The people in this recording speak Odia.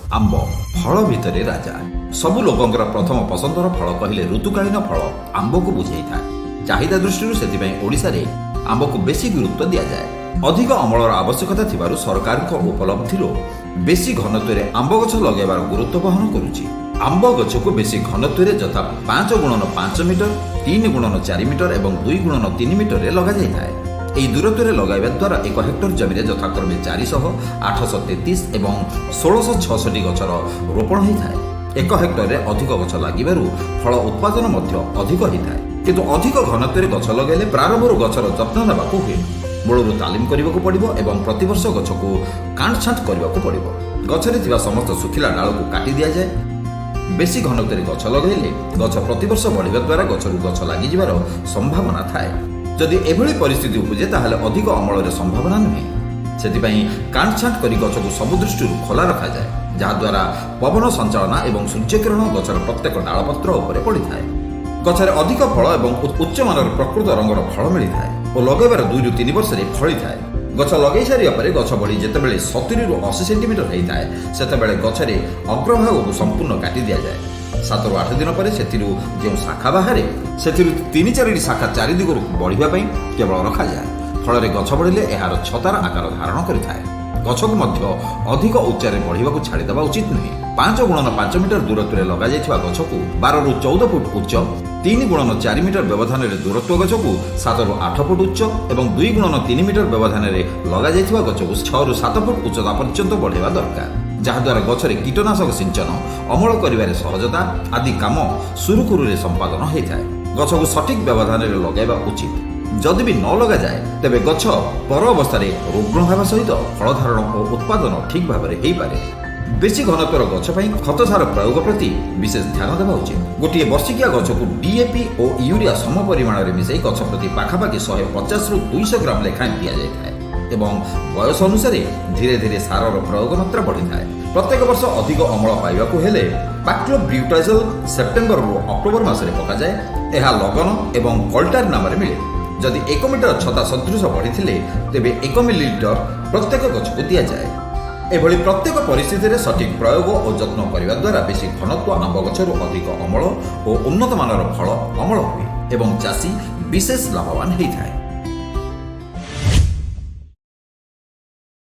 आंब फल भितर राजा सबु लोकंकर प्रथम पसंदर फल कहले ऋतुकालीन फल आंब को बुझे था। चाहिदा दृष्टि से ओडिशा रे आंब को बेसी गुरुत्व दि जाए। अधिक अमलर आवश्यकता थिबारु सरकार उपलब्धि बेसी घनत्व आंब गछ लगेबार गुरुत्व बहन करुछि। आंब गछ को बेसी घनत्व जथा 5 गुणन 5 मीटर 3 गुणन 4 मीटर और 2 गुणन 3 मीटर रे लगा जाय थाए। ଏହି ଦୂରତ୍ୱରେ ଲଗାଇବା ଦ୍ୱାରା 1 ହେକ୍ଟର ଜମିରେ ଯଥାକ୍ରମେ 400, 833 ଏବଂ 1666 ଗଛର ରୋପଣ ହୋଇଥାଏ। 1 ହେକ୍ଟରରେ ଅଧିକ ଗଛ ଲାଗିବାରୁ ଫଳ ଉତ୍ପାଦନ ମଧ୍ୟ ଅଧିକ ହୋଇଥାଏ। କିନ୍ତୁ ଅଧିକ ଘନତ୍ୱରେ ଗଛ ଲଗାଇଲେ ପ୍ରାରମ୍ଭରୁ ଗଛର ଯତ୍ନ ନେବାକୁ ହୁଏ। ମୂଳରୁ ତାଲିମ କରିବାକୁ ପଡ଼ିବ ଏବଂ ପ୍ରତିବର୍ଷ ଗଛକୁ କାଟଛାଣ୍ଟ କରିବାକୁ ପଡ଼ିବ। ଗଛରେ ଥିବା ସମସ୍ତ ଶୁଖିଲା ଡାଳକୁ କାଟି ଦିଆଯାଏ। ବେଶୀ ଘନତ୍ୱରେ ଗଛ ଲଗାଇଲେ ଗଛ ପ୍ରତିବର୍ଷ ବଢ଼ିବା ଦ୍ୱାରା ଗଛରୁ ଗଛ ଲାଗିଯିବାର ସମ୍ଭାବନା ଥାଏ। ଯଦି ଏଭଳି ପରିସ୍ଥିତି ଉପୁଜେ ତାହେଲେ ଅଧିକ ଅମଳରେ ସମ୍ଭାବନା ନୁହେଁ। ସେଥିପାଇଁ କାଟଛାଣ୍ଟ କରି ଗଛକୁ ସବୁ ଦୃଷ୍ଟିରୁ ଖୋଲା ରଖାଯାଏ, ଯାହାଦ୍ୱାରା ପବନ ସଞ୍ଚାଳନା ଏବଂ ସୂର୍ଯ୍ୟକିରଣ ଗଛର ପ୍ରତ୍ୟେକ ଡାଳପତ୍ର ଉପରେ ପଡ଼ିଥାଏ। ଗଛରେ ଅଧିକ ଫଳ ଏବଂ ଉଚ୍ଚମାନର ପ୍ରକୃତ ରଙ୍ଗର ଫଳ ମିଳିଥାଏ ଓ ଲଗାଇବାର 2 ରୁ 3 ବର୍ଷରେ ଫଳିଥାଏ। ଗଛ ଲଗାଇ ସାରିବା ପରେ ଗଛ ବଢ଼ି ଯେତେବେଳେ 70 ରୁ 80 ସେଣ୍ଟିମିଟର ହୋଇଥାଏ ସେତେବେଳେ ଗଛରେ ଅଗ୍ରଭାଗକୁ ସମ୍ପୂର୍ଣ୍ଣ କାଟି ଦିଆଯାଏ। 7 ରୁ 8 ଦିନ ପରେ ସେଥିରୁ ଯେଉଁ ଶାଖା ବାହାରେ ସେଥିରୁ 3-4ଟି ଶାଖା 4 ଦିଗରୁ ବଢ଼ିବା ପାଇଁ କେବଳ ରଖାଯାଏ। ଫଳରେ ଗଛ ବଢ଼ିଲେ ଏହାର ଛତାର ଆକାର ଧାରଣ କରିଥାଏ। ଗଛକୁ ମଧ୍ୟ ଅଧିକ ଉଚ୍ଚରେ ବଢ଼ିବାକୁ ଛାଡ଼ିଦେବା ଉଚିତ ନୁହେଁ। 5 ଗୁଣନ 5 ମିଟର ଦୂରତ୍ୱରେ ଲଗାଯାଇଥିବା ଗଛକୁ 12 ରୁ 14 ଫୁଟ ଉଚ୍ଚ, 3 ଗୁଣନ 4 ମିଟର ବ୍ୟବଧାନରେ ଦୂରତ୍ୱ ଗଛକୁ 7 ରୁ 8 ଫୁଟ ଉଚ୍ଚ ଏବଂ 2 ଗୁଣନ 3 ମିଟର ବ୍ୟବଧାନରେ ଲଗାଯାଇଥିବା ଗଛକୁ 6 ରୁ 7 ଫୁଟ ଉଚ୍ଚତା ପର୍ଯ୍ୟନ୍ତ ବଢ଼ାଇବା ଦରକାର, ଯାହାଦ୍ୱାରା ଗଛରେ କୀଟନାଶକ ସିଞ୍ଚନ, ଅମଳ କରିବାରେ ସହଜତା ଆଦି କାମ ସୁରୁଖୁରୁରେ ସମ୍ପାଦନ ହୋଇଥାଏ। ଗଛକୁ ସଠିକ୍ ବ୍ୟବଧାନରେ ଲଗାଇବା ଉଚିତ। ଯଦି ବି ନ ଲଗାଯାଏ ତେବେ ଗଛ ପର ଅବସ୍ଥାରେ ରୁଗ୍ଣ ହେବା ସହିତ ଫଳ ଧାରଣ ଓ ଉତ୍ପାଦନ ଠିକ୍ ଭାବରେ ହୋଇପାରେ। ବେଶୀ ଘନତ୍ୱର ଗଛ ପାଇଁ ଖତ ସାର ପ୍ରୟୋଗ ପ୍ରତି ବିଶେଷ ଧ୍ୟାନ ଦେବା ଉଚିତ। ଗୋଟିଏ ବର୍ଷିକିଆ ଗଛକୁ DAP ଓ ୟୁରିଆ ସମ ପରିମାଣରେ ମିଶାଇ ଗଛ ପ୍ରତି ପାଖାପାଖି 150 ରୁ 200 ଗ୍ରାମ ଲେଖାଏଁ ଦିଆଯାଇଥାଏ ଏବଂ ବୟସ ଅନୁସାରେ ଧୀରେ ଧୀରେ ସାରର ପ୍ରୟୋଗ ମାତ୍ରା ବଢ଼ିଥାଏ। ପ୍ରତ୍ୟେକ ବର୍ଷ ଅଧିକ ଅମଳ ପାଇବାକୁ ହେଲେ ପାକ୍ଲୋବ୍ୟୁଟାଜୋଲ ସେପ୍ଟେମ୍ବରରୁ ଅକ୍ଟୋବର ମାସରେ ପକାଯାଏ। ଏହା ଲଗନ ଏବଂ କଲ୍ଟାର ନାମରେ ମିଳେ। ଯଦି 1 ମିଟର ଛତା ସଦୃଶ ବଢ଼ିଥିଲେ ତେବେ 1 ମିଲିଲିଟର ପ୍ରତ୍ୟେକ ଗଛକୁ ଦିଆଯାଏ। ଏଭଳି ପ୍ରତ୍ୟେକ ପରିସ୍ଥିତିରେ ସଠିକ୍ ପ୍ରୟୋଗ ଓ ଯତ୍ନ କରିବା ଦ୍ୱାରା ବେଶୀ ଘନତ୍ୱ ଆମ୍ବ ଗଛରୁ ଅଧିକ ଅମଳ ଓ ଉନ୍ନତମାନର ଫଳ ଅମଳ ହୁଏ ଏବଂ ଚାଷୀ ବିଶେଷ ଲାଭବାନ ହୋଇଥାଏ।